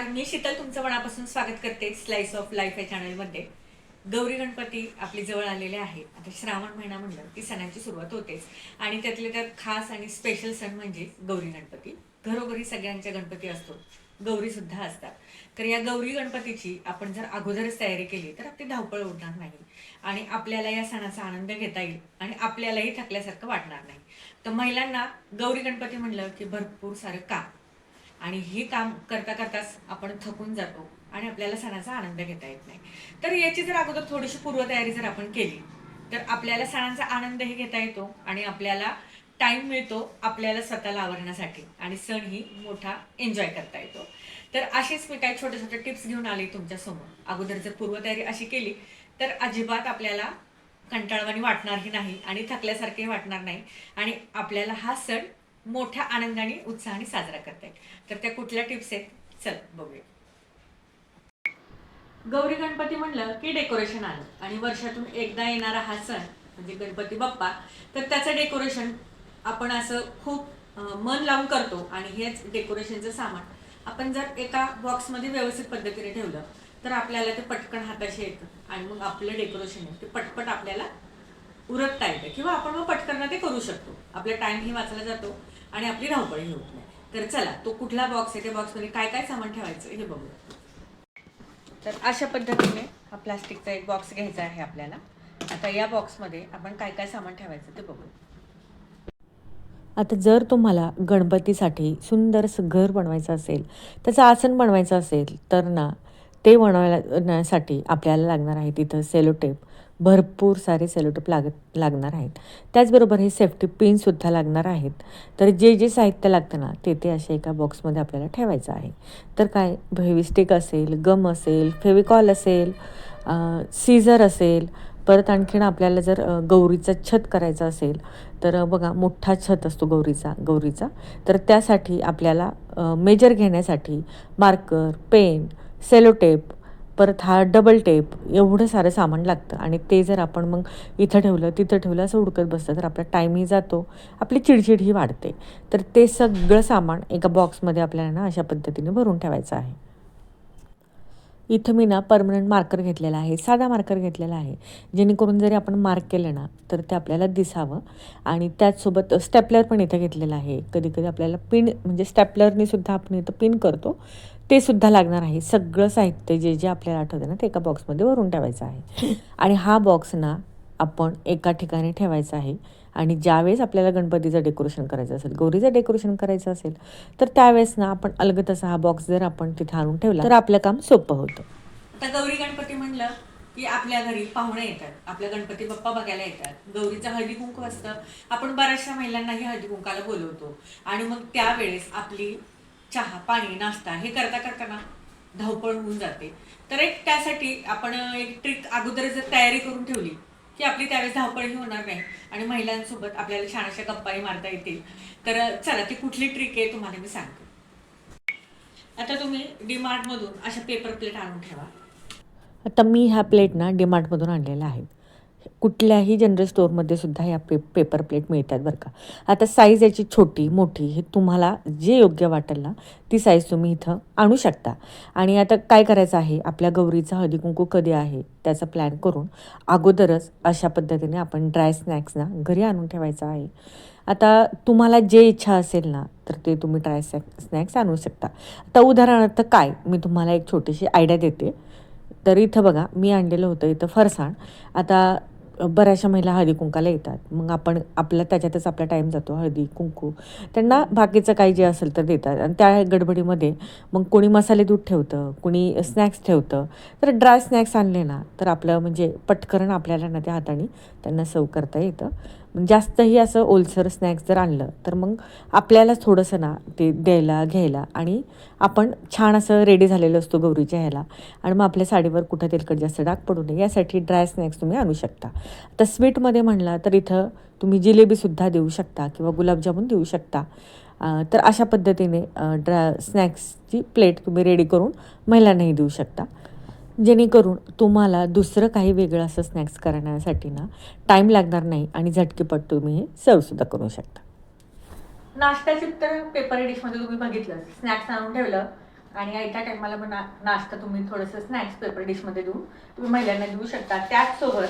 नमस्कार, मी शीतल तुमचं मनापासून स्वागत करते स्लाइस ऑफ लाईफ या चॅनलमध्ये. गौरी गणपती आपली जवळ आलेले आहेत. आता श्रावण महिना म्हणलं की सणांची सुरुवात होतेच आणि त्यातले त्यात खास आणि स्पेशल सण म्हणजे गौरी गणपती. घरोघरी सगळ्यांच्या गणपती असतो, गौरी सुद्धा असतात. तर या गौरी गणपतीची आपण जर अगोदरच तयारी केली तर आपली धावपळ उडणार नाही आणि आपल्याला या सणाचा आनंद घेता येईल आणि आपल्यालाही थकल्यासारखं वाटणार नाही. तर महिलांना गौरी गणपती म्हणलं की भरपूर सारं काम आणि हे काम करता करताच आपण थकून जातो आणि आपल्याला सणाचा आनंद घेता येत नाही. तर याची जर अगोदर थोडीशी पूर्वतयारी जर आपण केली तर आपल्याला सणांचा आनंदही घेता येतो आणि आपल्याला टाइम मिळतो आपल्याला स्वतःला आवरण्यासाठी आणि सण ही मोठा एन्जॉय करता येतो. तर असेच मी काही छोटे छोटे टिप्स घेऊन आले तुमच्यासमोर. अगोदर जर पूर्वतयारी अशी केली तर अजिबात आपल्याला कंटाळवाणी वाटणारही नाही आणि थकल्यासारखे वाटणार नाही आणि आपल्याला हा सण मोठ्या आनंदाने उत्साहाने साजरा करता येईल. तर त्या कुठल्या टिप्स आहेत, चल बघूया. गौरी गणपती म्हणलं की डेकोरेशन आलं आणि वर्षातून एकदा येणारा हा सण म्हणजे गणपती बाप्पा. तर त्याचं डेकोरेशन आपण असं खूप मन लावून करतो आणि हेच डेकोरेशनचं सामान आपण जर एका बॉक्समध्ये व्यवस्थित पद्धतीने ठेवलं तर आपल्याला ते पटकन हाताशी येतं आणि मग आपलं डेकोरेशन आहे ते पटपट आपल्याला उरकता येतं किंवा आपण मग पटकन ते करू शकतो. आपला टाइमही वाचला जातो आणि आपली धावपळही होत नाही. तर चला, तो कुठला बॉक्स आहे, त्या बॉक्समध्ये काय काय सामान ठेवायचं हे बघूया. तर अशा पद्धतीने हा प्लास्टिकचा एक बॉक्स घ्यायचा आहे आपल्याला. आता या बॉक्समध्ये आपण काय काय सामान ठेवायचं ते बघूया. आता जर तुम्हाला गणपतीसाठी सुंदरसं घर बनवायचं असेल, त्याचं आसन बनवायचं असेल, तर ना ते बनवण्यासाठी आपल्याला लागणार आहे तिथं सेलोटेप. भरपूर सारे सेलोटेप लागणार आहेत. त्याचबरोबर हे सेफ्टी पिनसुद्धा लागणार आहेत. तर जे जे साहित्य लागतं ना ते अशा एका बॉक्समध्ये आपल्याला ठेवायचं आहे. तर काय फेविस्टिक असेल, गम असेल, फेविकॉल असेल, सीझर असेल, परत आणखीन आपल्याला जर गौरीचं छत करायचं असेल तर बघा मोठा छत असतो गौरीचा. तर त्यासाठी आपल्याला मेजर घेण्यासाठी मार्कर, पेन, सेलोटेप, परत हा डबल टेप एवढं सारं सामान लागतं आणि ते जर आपण मग इथं ठेवलं तिथं ठेवलं असं हुडकत बसलं तर आपला टाईमही जातो, आपली चिडचिडही वाढते. तर ते सगळं सामान एका बॉक्समध्ये आपल्याला ना अशा पद्धतीने भरून ठेवायचं आहे. इथं मी ना परमनंट मार्कर घेतलेला आहे, साधा मार्कर घेतलेला आहे, जेणेकरून जरी आपण मार्क केलं ना तर ते आपल्याला दिसावं. आणि त्याचसोबत स्टेपलर पण इथं घेतलेलं आहे. कधी कधी आपल्याला पिन म्हणजे स्टेपलरने सुद्धा आपण इथं पिन करतो, ते सुद्धा लागणार आहे. सगळं साहित्य जे जे आपल्याला आठवतं ना ते एका बॉक्समध्ये भरून ठेवायचं आहे. आणि हा बॉक्स ना आपण एका ठिकाणी ठेवायचा आहे. आणि ज्यावेळेस आपल्याला गणपतीचं डेकोरेशन करायचं असेल, गौरीचं डेकोरेशन करायचं असेल, तर त्यावेळेस ना आपण अलगद असा हा बॉक्स जर आपण तिथे आणून ठेवला तर आपलं काम सोपं होतं. आता गौरी गणपती म्हणलं की आपल्या घरी पाहुणे येतात, आपल्या गणपती बाप्पा बघायला येतात. गौरीचं हळदी कुंकू असतं, आपण बऱ्याचशा महिलांनाही हळदी कुंकाला बोलवतो आणि मग त्यावेळेस आपली चहा पाणी नाश्ता हे करता करताना धावपळ होऊन जाते. तर एक त्यासाठी आपण एक ट्रिक अगोदर जर तयारी करून ठेवली की आपली त्यावेळेस धावपळही होणार नाही आणि महिलांसोबत आपल्याला छान अशा गप्पाही मारता येतील. तर चला, ती कुठली ट्रिक आहे तुम्हाला मी सांगते. आता तुम्ही डीमार्ट मधून अशा पेपर प्लेट आणून ठेवा. आता मी ह्या प्लेट ना डीमार्टमधून आणलेल्या आहेत. कुठल्याही जनरल स्टोअरमध्ये सुद्धा ह्या पेपर प्लेट मिळतात बरं का. आता साईज याची छोटी मोठी हे तुम्हाला जे योग्य वाटेल ना ती साईज तुम्ही इथं आणू शकता. आणि आता काय करायचं आहे, आपल्या गौरीचा हळदी कुंकू कधी आहे त्याचा प्लॅन करून अगोदरच अशा पद्धतीने आपण ड्राय स्नॅक्स ना घरी आणून ठेवायचं आहे. आता तुम्हाला जे इच्छा असेल ना तर ते तुम्ही ड्राय स्नॅक्स आणू शकता. आता उदाहरणार्थ काय मी तुम्हाला एक छोटीशी आयडिया देते. तर इथं बघा मी आणलेलं होतं इथं फरसाण. आता बऱ्याचशा महिला हळदी कुंकाला येतात, मग आपण त्याच्यातच आपला टाईम जातो. हळदी कुंकू त्यांना बाकीचं काही जे असेल तर देतात आणि त्या गडबडीमध्ये मग कोणी मसाले दूध ठेवतं, कोणी स्नॅक्स ठेवतं. तर ड्राय स्नॅक्स आणले ना तर आपलं म्हणजे पटकन आपल्याला ना त्या हाताने त्यांना सर्व करता येतं. जास्तही असं ओलसर स्नॅक्स जर आणलं तर मग आपल्यालाच थोडंसं ना ते द्यायला घ्यायला आणि आपण छान असं रेडी झालेलं असतो गौरीच्या ह्याला आणि मग आपल्या साडीवर कुठं तेलकट जास्त डाग पडू नये यासाठी ड्राय स्नॅक्स तुम्ही आणू शकता. आता स्वीटमध्ये म्हणला तर इथं तुम्ही जिलेबीसुद्धा देऊ शकता किंवा गुलाबजामुन देऊ शकता. तर अशा पद्धतीने स्नॅक्सची प्लेट तुम्ही रेडी करून महिलांनाही देऊ शकता, जेणेकरून तुम्हाला दुसरं काही वेगळं असं स्नॅक्स करण्यासाठी ना टाईम लागणार नाही आणि झटकीपट तुम्ही हे सर्वसुद्धा करू शकता. नाश्त्याची तर पेपर डिशमध्ये तुम्ही बघितलं, स्नॅक्स आणून ठेवलं आणि आयत्या टायमाला पण नाश्ता तुम्ही थोडंसं स्नॅक्स पेपर डिशमध्ये देऊन तुम्ही महिलांना देऊ शकता. त्याचसोबत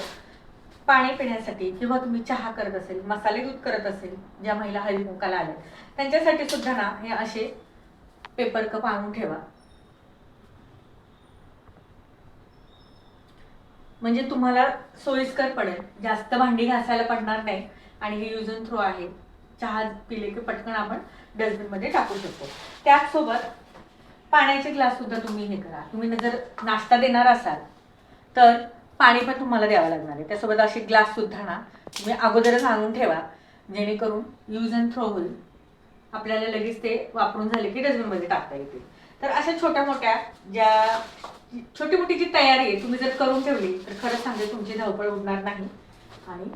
पाणी पिण्यासाठी किंवा तुम्ही चहा करत असेल, मसाले दूध करत असेल, ज्या महिला हळदीकुंकाला आल्या त्यांच्यासाठी सुद्धा ना हे असे पेपर कप आणून ठेवा. म्हणजे तुम्हाला सोयीस्कर पडेल, जास्त भांडी घासायला पडणार नाही आणि हे यूज अँड थ्रो आहे. चहा पिले की पटकन आपण डस्टबिनमध्ये टाकू शकतो. त्याचसोबत पाण्याचे ग्लास सुद्धा तुम्ही हे करा. तुम्ही जर नाश्ता देणार असाल तर पाणी पण तुम्हाला द्यावं लागणार आहे. त्यासोबत असे ग्लास सुद्धा ना तुम्ही अगोदरच आणून ठेवा, जेणेकरून यूज अँड थ्रो होईल. आपल्याला लगेच ते वापरून झाले की डस्टबिनमध्ये टाकता येतील. तर अशा छोट्या मोठ्या ज्या छोटी मोठी जी तयारी आहे तुम्ही जर करून ठेवली तर खरंच सांगते तुमची धावपळ उडणार नाही आणि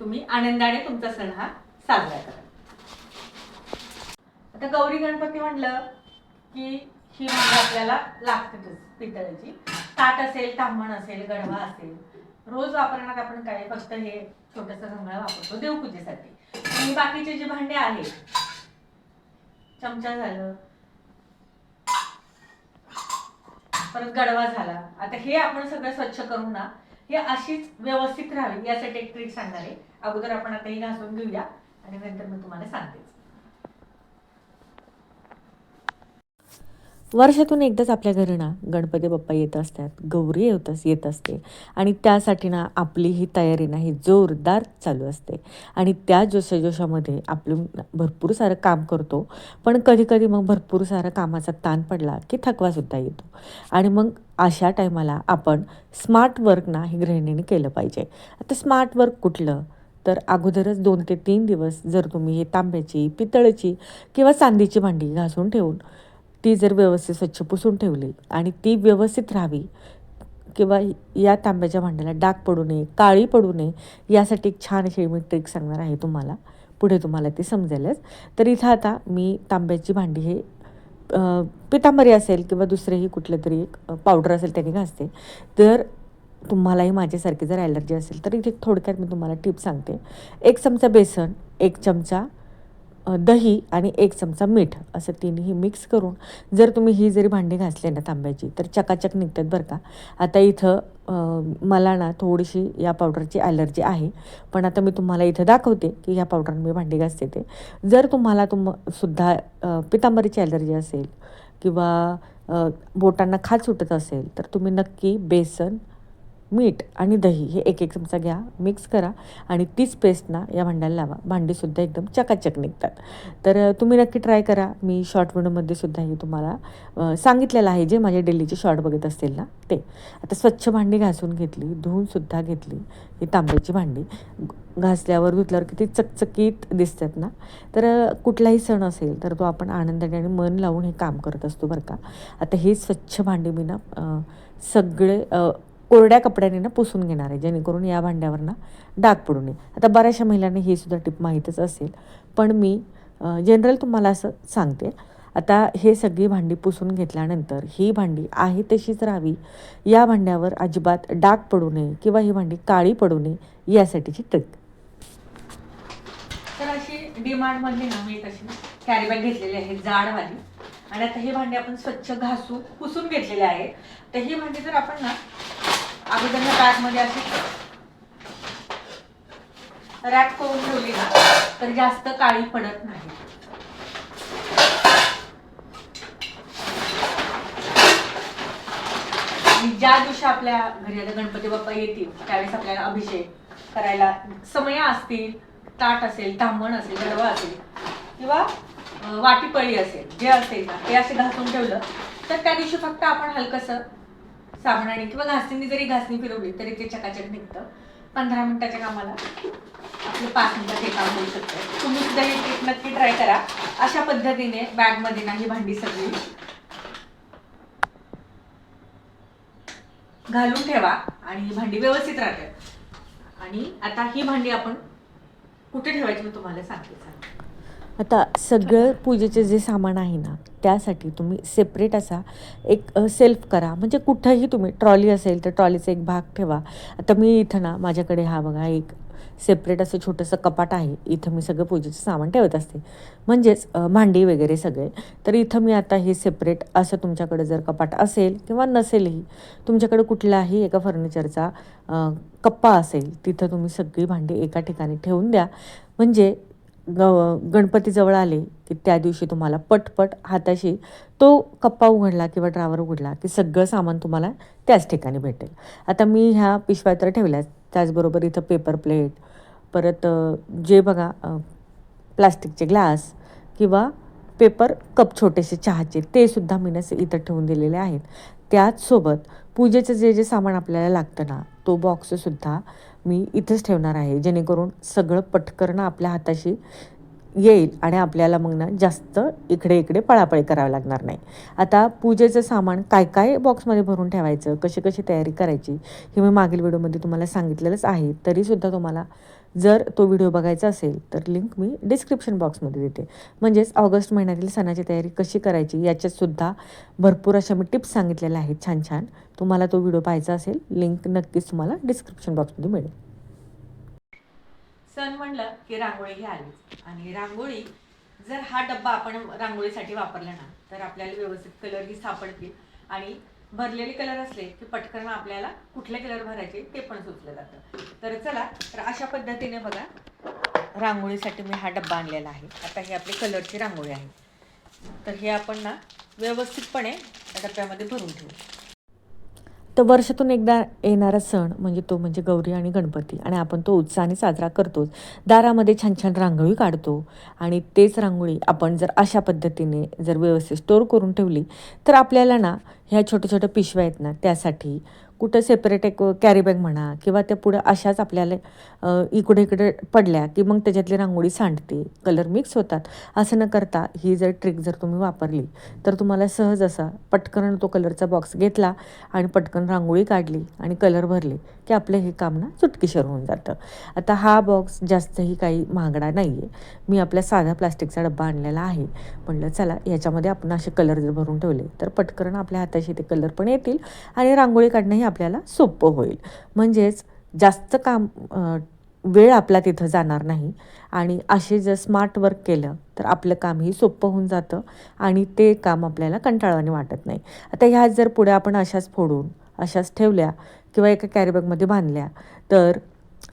तुम्ही आनंदाने तुमचा सण हा साजरा करा. आता गौरी गणपती म्हणलं की ही म्हणजे आपल्याला लागतेच पितळेची. ताट असेल, तांबण असेल, गडवा असेल. रोज वापरण्यात आपण काय फक्त हे छोटंसं घंगळं वापरतो देवपूजेसाठी. आणि बाकीचे जे भांडे आहेत, चमचा झालं, परत गडवा झाला, आता हे आपण सगळं स्वच्छ करून ना हे अशीच व्यवस्थित राहावी यासाठी एक ट्रिक सांगणार आहे. अगोदर आपण आता ही घासून घेऊया आणि नंतर मी तुम्हाला सांगते. वर्षातून एकदाच आपल्या घरी ना गणपती बाप्पा येत असतात, गौरी येत असते आणि त्यासाठी ना आपली ही तयारी ना ही जोरदार चालू असते. आणि त्या जोशामध्ये आपलं भरपूर सारं काम करतो, पण कधीकधी मग भरपूर सारं कामाचा ताण पडला की थकवासुद्धा येतो. आणि मग अशा टायमाला आपण स्मार्ट वर्क ना ही गृहिणीने केलं पाहिजे. आता स्मार्ट वर्क कुठलं? तर अगोदरच 2 ते 3 दिवस जर तुम्ही हे तांब्याची, पितळेची किंवा चांदीची भांडी घासून ठेवून ती जर व्यवस्थित स्वच्छ पुसून ठेवली आणि ती व्यवस्थित राहावी किंवा या तांब्याच्या भांड्याला डाग पडू नये, काळी पडू नये, यासाठी एक छान अशी मी ट्रिक सांगणार आहे तुम्हाला. पुढे तुम्हाला ती समजेलच. तर इथं आता मी तांब्याची भांडी हे पितांबरी असेल किंवा दुसरेही कुठलं तरी एक पावडर असेल त्याने घासते. तर तुम्हालाही माझ्यासारखी जर ॲलर्जी असेल तर इथे थोडक्यात मी तुम्हाला टिप सांगते. 1 चमचा बेसन, 1 चमचा दही आणि 1 चमचा मीठ असं तिन्ही मिक्स करून जर तुम्ही ही जरी भांडी घासले ना तांब्याची तर चकाचक निघतात बरं का. आता इथं मला ना थोडीशी या पावडरची ॲलर्जी आहे, पण आता मी तुम्हाला इथं दाखवते की ह्या पावडरने मी भांडी घासते ते. जर तुम्हाला सुद्धा पितांबरीची ॲलर्जी असेल किंवा बोटांना खाज सुटत असेल तर तुम्ही नक्की बेसन, मीठ आणि दही हे 1-1 चमचा घ्या, मिक्स करा आणि तीच पेस्ट ना या भांड्याला लावा. भांडीसुद्धा एकदम चकाचक निघतात. तर तुम्ही नक्की ट्राय करा. मी शॉर्ट व्हिडिओमध्ये सुद्धा हे तुम्हाला सांगितलेलं आहे, जे माझे डेलीचे शॉर्ट बघत असतील ना ते. आता स्वच्छ भांडी घासून घेतली, धुवूनसुद्धा घेतली. ही तांब्याची भांडी घासल्यावर धुतल्यावर किती चकचकीत दिसतात ना. तर कुठलाही सण असेल तर तो आपण आनंदाने आणि मन लावून हे काम करत असतो बरं का. आता ही स्वच्छ भांडी मी ना सगळे कोरड्या कपड्याने ना पुसून घेणार आहे, जेणेकरून या भांड्यावर ना डाग पडू नये. आता बऱ्याचशा महिलांना ही सुद्धा टिप माहीतच असेल, पण मी जनरल तुम्हाला असं सांगते. आता हे सगळी भांडी पुसून घेतल्यानंतर ही भांडी आहे तशीच राहावी, या भांड्यावर अजिबात डाग पडू नये किंवा ही भांडी काळी पडू नये यासाठीची ट्रिक. तर अशी डीमार्टमधली ना मी तशी कॅरी बॅग घेतलेली आहे जाडवाली. आणि आता ही भांडी आपण स्वच्छ घासून पुसून घेतलेली आहे. तर ही भांडी जर आपण ना अगोदर बॅगमध्ये अशी रॅप करून ठेवली ना तर जास्त काळी पडत नाही. आणि ज्या दिवशी आपल्या घरी आता गणपती बाप्पा येतील त्यावेळेस आपल्याला अभिषेक करायला समय असतील, ताट असेल, तांबण असेल, गडवा असेल किंवा वाटीपळी असेल, जे असेल ना ते असे घासून ठेवलं तर त्या दिवशी फक्त आपण हलकसं साबणाने किंवा घासणीने जरी घासणी फिरवली तरी ते चकाचक निघतं. 15 मिनिटाच्या कामाला आपलं 5 मिनिटात हे काम होऊ शकतं. तुम्ही सुद्धा ही ट्रिक नक्की ट्राय करा. अशा पद्धतीने बॅगमध्ये ना ही भांडी सगळी घालून ठेवा आणि ही भांडी व्यवस्थित राहते. आणि आता ही भांडी आपण कुठे ठेवायची मी तुम्हाला सांगते. आता सगळं पूजेचे जे सामान आहे ना त्यासाठी तुम्ही सेपरेट असा एक सेल्फ करा. म्हणजे कुठंही तुम्ही ट्रॉली असेल तर ट्रॉलीचा एक भाग ठेवा. आता मी इथं ना माझ्याकडे हा बघा एक सेपरेट असं छोटंसं कपाट आहे. इथं मी सगळं पूजेचं सामान ठेवत असते, म्हणजेच भांडी वगैरे सगळे. तर इथं मी आता हे सेपरेट असं तुमच्याकडे जर कपाट असेल किंवा नसेलही, तुमच्याकडे कुठलाही एका फर्निचरचा कप्पा असेल, तिथं तुम्ही सगळी भांडी एका ठिकाणी ठेवून द्या. म्हणजे गणपती जवळ आले की त्या दिवशी तुम्हाला पटपट हाताशी तो कप्पा उघडला किंवा ड्रावर उघडला की सगळं सामान तुम्हाला त्याच ठिकाणी भेटेल. आता मी ह्या पिशव्या तर ठेवल्याच, त्याचबरोबर इथं पेपर प्लेट, परत जे बघा प्लास्टिकचे ग्लास किंवा पेपर कप छोटेसे चहाचे, ते सुद्धा मी इथं ठेवून दिलेले आहेत. त्याचसोबत पूजेचं जे जे सामान आपल्याला लागतं ना, तो बॉक्ससुद्धा मी इथंच ठेवणार आहे, जेणेकरून सगळं पटकन आपल्या हाताशी येईल आणि आपल्याला मग ना जास्त इकडे इकडे पळापळी करावी लागणार नाही. आता पूजेचं सामान काय काय बॉक्समध्ये भरून ठेवायचं, कशी कशी तयारी करायची, हे मी मागील व्हिडिओमध्ये तुम्हाला सांगितलेलंच आहे. तरीसुद्धा तुम्हाला जर तो व्हिडिओ बघायचा असेल तर लिंक मी डिस्क्रिप्शन बॉक्समध्ये देते. म्हणजेच ऑगस्ट महिन्यातील सणाची तयारी कशी करायची याच्यातसुद्धा भरपूर अशा मी टिप्स सांगितलेल्या आहेत छान छान. तुम्हाला तो व्हिडिओ पाहायचा असेल, लिंक नक्कीच तुम्हाला डिस्क्रिप्शन बॉक्समध्ये मिळेल. सण म्हणलं की रांगोळी ही आलीच, आणि रांगोळी जर हा डब्बा आपण रांगोळीसाठी वापरला ना, तर आपल्याला व्यवस्थित कलरही सापडतील, आणि भरलेले कलर असले की पटकन आपल्याला कुठले कलर भरायचे ते पण सुचलं जातं. तर चला, तर अशा पद्धतीने बघा रांगोळीसाठी मी हा डब्बा आणलेला आहे. आता ही आपली कलरची रांगोळी आहे, तर हे आपण ना व्यवस्थितपणे डब्यामध्ये भरून ठेवू. तर वर्षातून एकदा येणारा सण म्हणजे तो म्हणजे गौरी आणि गणपती, आणि आपण तो उत्साहाने साजरा करतोच. दारामध्ये छान छान रांगोळी काढतो, आणि तेच रांगोळी आपण जर अशा पद्धतीने जर व्यवस्थित स्टोअर करून ठेवली तर आपल्याला ना ह्या छोट्या छोट्या पिशव्या आहेत ना, त्यासाठी कुठं सेपरेट एक कॅरी बॅग म्हणा किंवा त्या पुढं अशाच आपल्याला इकडे इकडे पडल्या की मग त्याच्यातली रांगोळी सांडते, कलर मिक्स होतात. असं न करता ही जर ट्रिक जर तुम्ही वापरली तर तुम्हाला सहज असा पटकन तो कलरचा बॉक्स घेतला आणि पटकन रांगोळी काढली आणि कलर भरले की आपलं हे काम ना चुटकीसर होऊन जातं. आता हा बॉक्स जास्तही काही महागडा नाही आहे. मी आपल्या साधा प्लास्टिकचा डब्बा आणलेला आहे. म्हटलं चला याच्यामध्ये आपण असे कलर जर भरून ठेवले तर पटकन आपल्या हाताशी ते कलर पण येतील आणि रांगोळी काढणंही आपल्याला सोपं होईल. म्हणजेच जास्त काम वेळ आपला तिथं जाणार नाही, आणि असे जर स्मार्ट वर्क केलं तर आपलं कामही सोपं होऊन जातं आणि ते काम आपल्याला कंटाळवाणे वाटत नाही. आता ह्या जर पुढे आपण अशाच फोडून अशाच ठेवल्या किंवा एका कॅरीबॅगमध्ये बांधल्या तर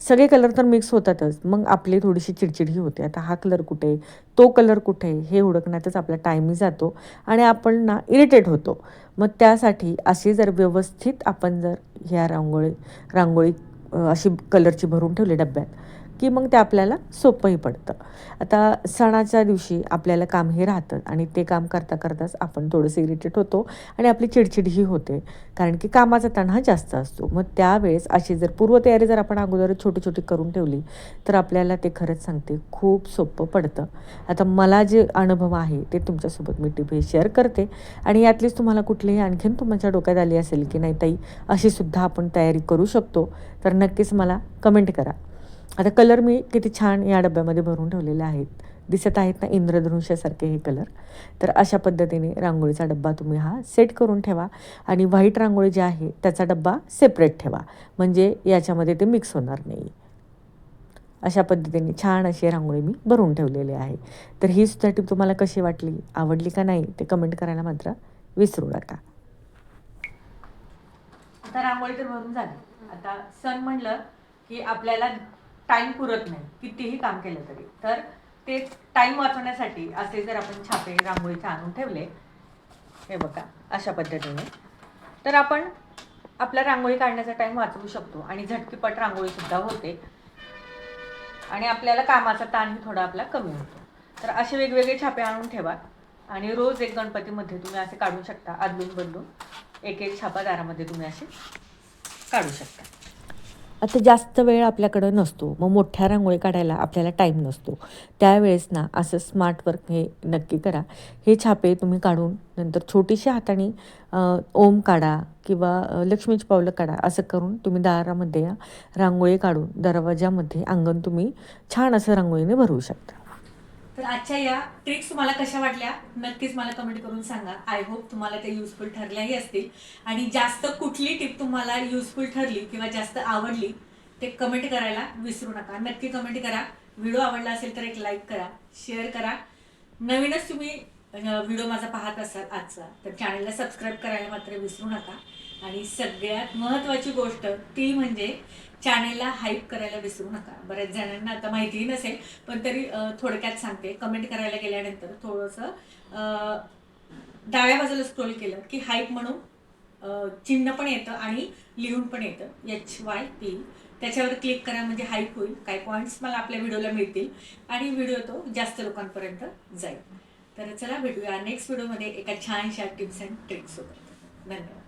सगळे कलर तर मिक्स होतातच, मग आपली थोडीशी चिडचिड ही होते. आता हा कलर कुठे, तो कलर कुठे, हे हुडकण्यातच आपला टाईमही जातो आणि आपण ना इरिटेट होतो. मग त्यासाठी अशी जर व्यवस्थित आपण जर ह्या रांगोळी अशी कलरची भरून ठेवली डब्यात की मग ते आपल्याला सोपंही पडतं. आता सणाच्या दिवशी आपल्याला काम हे राहतं आणि ते काम करता करताच आपण थोडंसं इरिटेट होतो आणि आपली चिडचिडही होते, कारण की कामाचा ताण हा जास्त असतो. मग त्यावेळेस अशी जर पूर्वतयारी जर आपण अगोदर छोटी छोटी करून ठेवली तर आपल्याला ते खरंच सांगते खूप सोपं पडतं. आता मला जे अनुभव आहे ते तुमच्यासोबत मी टिप हे शेअर करते, आणि यातलीच तुम्हाला कुठलीही आणखीन तुमच्या डोक्यात आली असेल की नाही ताई अशीसुद्धा आपण तयारी करू शकतो, तर नक्कीच मला कमेंट करा. आता कलर मी किती छान या डब्यामध्ये भरून ठेवलेले आहेत, दिसत आहेत ना इंद्रधनुष्यासारखे हे कलर. तर अशा पद्धतीने रांगोळीचा डब्बा तुम्ही हा सेट करून ठेवा, आणि व्हाईट रांगोळी जी आहे त्याचा डब्बा सेपरेट ठेवा, म्हणजे याच्यामध्ये ते मिक्स होणार नाही. अशा पद्धतीने छान अशी रांगोळी मी भरून ठेवलेली आहे. तर ही सुद्धा टिप तुम्हाला कशी वाटली, आवडली का नाही ते कमेंट करायला मात्र विसरू नका. आता रांगोळी तर भरून झाली. आता सण म्हणलं की आपल्याला टाइम पुरत नाही कितीही काम केलं तरी, तर ते टाइम वाचवण्यासाठी असे जर आपण छापे रांगोळीचे आणून ठेवले, हे बघा अशा पद्धतीने, तर आपण आपला रांगोळी काढण्याचा टाइम वाचवू शकतो आणि झटकीपट रांगोळी सुद्धा होते आणि आपल्याला कामाचा ताणही थोडा आपला कमी होतो. तर असे वेगवेगळे छापे आणून ठेवा आणि रोज एक गणपतीमध्ये तुम्ही असे काढू शकता, अदलून बदलून एक एक छापा दारामध्ये तुम्ही असे काढू शकता. आता जास्त वेळ आपल्याकडं नसतो, मग मोठ्या रांगोळी काढायला आपल्याला टाईम नसतो. त्यावेळेस ना असं स्मार्ट वर्क हे नक्की करा. हे छापे तुम्ही काढून नंतर छोटीशी हाताने ओम काढा किंवा लक्ष्मीची पावलं काढा, असं करून तुम्ही दारामध्ये रांगोळी काढून दरवाजामध्ये अंगण तुम्ही छान असं रांगोळीने भरवू शकता. तर आजच्या या ट्रिक्स तुम्हाला कशा वाटल्या नक्कीच मला कमेंट करून सांगा. आय होप तुम्हाला ते युजफुल ठरल्याही असतील, आणि जास्त कुठली टिप तुम्हाला युजफुल ठरली किंवा जास्त आवडली ते कमेंट करायला विसरू नका. नक्की कमेंट करा. व्हिडिओ आवडला असेल तर एक लाईक करा, शेअर करा. नवीनच तुम्ही व्हिडिओ माझा पाहत असाल आजचा तर चॅनलला सबस्क्राईब करायला मात्र विसरू नका. आणि सगळ्यात महत्त्वाची गोष्ट ती म्हणजे चॅनलला हाईप करायला विसरू नका. बऱ्याच जणांना आता माहितीही नसेल पण तरी थोडक्यात सांगते. कमेंट करायला गेल्यानंतर थोडंसं डाव्या बाजूला स्क्रोल केलं की हाईप म्हणून चिन्ह पण येतं आणि लिहून पण येतं HYP. त्याच्यावर क्लिक करा म्हणजे हाईप होईल. काही पॉईंट्स मला आपल्या व्हिडिओला मिळतील आणि व्हिडिओ तो जास्त लोकांपर्यंत जाईल. तर चला भेटूया नेक्स्ट व्हिडिओमध्ये एका छानशा टिप्स अँड ट्रिक्स सोबत. धन्यवाद.